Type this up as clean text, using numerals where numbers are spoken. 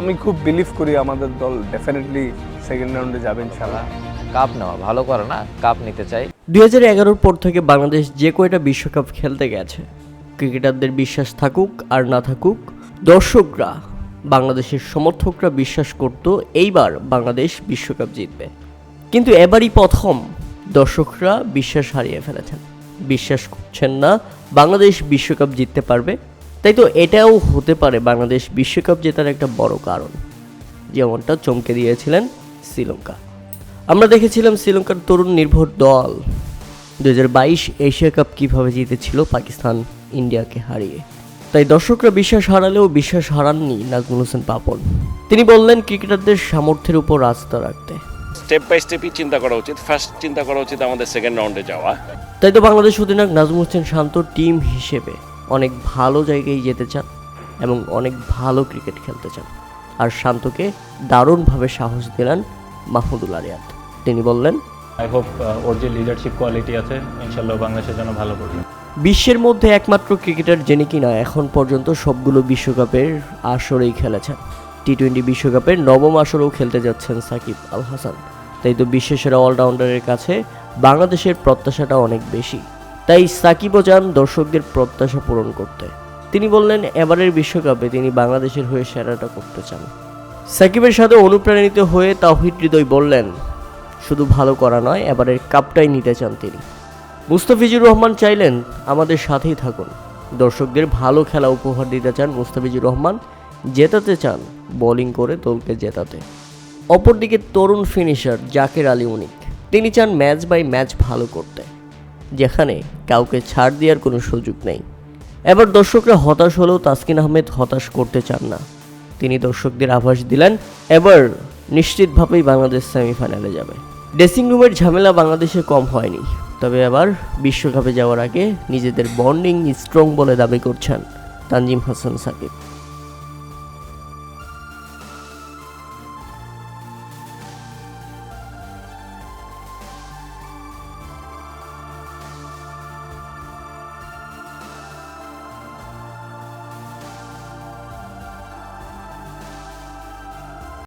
আমি খুব বিলিভ করি আমাদের দল ডেফিনেটলি সেকেন্ড রাউন্ডে যাবে ইনশাআল্লাহ। কাপ নেওয়া ভালো করে না, কাপ নিতে চাই। 2011 পর থেকে বাংলাদেশ যে কয়টা বিশ্বকাপ খেলতে গেছে, ক্রিকেটারদের বিশ্বাস থাকুক আর না থাকুক, দর্শকরা, বাংলাদেশের সমর্থকরা বিশ্বাস করত এইবার বাংলাদেশ বিশ্বকাপ জিতবে। কিন্তু এবারই প্রথম দর্শকরা বিশ্বাস হারিয়ে ফেলেছেন, বিশ্বাস করছেন না বাংলাদেশ বিশ্বকাপ জিততে পারবে। তাই তো এটাও হতে পারে বাংলাদেশ বিশ্বকাপ জেতার একটা বড় কারণ, যেমনটা চমকে দিয়েছিলেন শ্রীলঙ্কা। আমরা দেখেছিলাম শ্রীলঙ্কার তরুণ নির্ভর দল 2022 এশিয়া কাপ কীভাবে জিতেছিল পাকিস্তান ইন্ডিয়াকে হারিয়ে। তাই দর্শকরা বিশ্বাস হারালেও বিশ্বাস হারাননি নাজমুল হোসেন পাপন। তিনি বললেন ক্রিকেটারদের সামর্থ্যের উপর আস্থা রাখতে। স্টেপ বাই স্টেপই চিন্তা করা উচিত, ফার্স্ট চিন্তা করা উচিত আমাদের সেকেন্ড রাউন্ডে যাওয়া। তাই তো বাংলাদেশ অধিনায়ক নাজমুল হোসেন শান্ত টিম হিসেবে অনেক ভালো জায়গায় যেতে চান এবং অনেক ভালো ক্রিকেট খেলতে চান। আর শান্তকে দারুণভাবে সাহস দিলেন মাহমুদুল্লাহ রিয়াদ। তিনি বললেন, আই হোপ ওর যে লিডারশিপ কোয়ালিটি আছে ইনশাল্লাহ বাংলাদেশের জন্য ভালো করবে। বিশ্বের মধ্যে একমাত্র ক্রিকেটার যিনি কিনা এখন পর্যন্ত সবগুলো বিশ্বকাপের আসরেই খেলেছেন। টি-20 বিশ্বকাপের নবম আসরেও খেলতে যাচ্ছেন সাকিব আল হাসান। তাই তো বিশ্বসেরা অলরাউন্ডারের কাছে বাংলাদেশের প্রত্যাশাটা অনেক বেশি। তাই সাকিবও চান দর্শকদের প্রত্যাশা পূরণ করতে। তিনি বললেন এবারের বিশ্বকাপে তিনি বাংলাদেশের হয়ে সেরাটা করতে চান। সাকিবের সাথে অনুপ্রাণিত হয়ে তাওহিদ হৃদয় বললেন, শুধু ভালো করা নয়, এবারের কাপটাই নিতে চান তিনি। মুস্তাফিজুর রহমান চাইলেন আমাদের সাথেই থাকুন, দর্শকদের ভালো খেলা উপহার দিতে চান মুস্তাফিজুর রহমান, জেতাতে চান বোলিং করে দলকে জেতাতে। অপরদিকে তরুণ ফিনিশার জাকের আলী অনিক, তিনি চান ম্যাচ বাই ম্যাচ ভালো করতে, যেখানে কাউকে ছাড় দেওয়ার কোনো সুযোগ নেই। এবার দর্শকরা হতাশ হলেও তাসকিন আহমেদ হতাশ করতে চান না। তিনি দর্শকদের আভাস দিলেন এবার নিশ্চিতভাবেই বাংলাদেশ সেমিফাইনালে যাবে। ড্রেসিং রুমের ঝামেলা বাংলাদেশে কম হয়নি, তবে এবার বিশ্বকাপে যাওয়ার আগে নিজেদের বন্ডিং স্ট্রং বলে দাবি করছেন তানজিম হাসান সাকিব।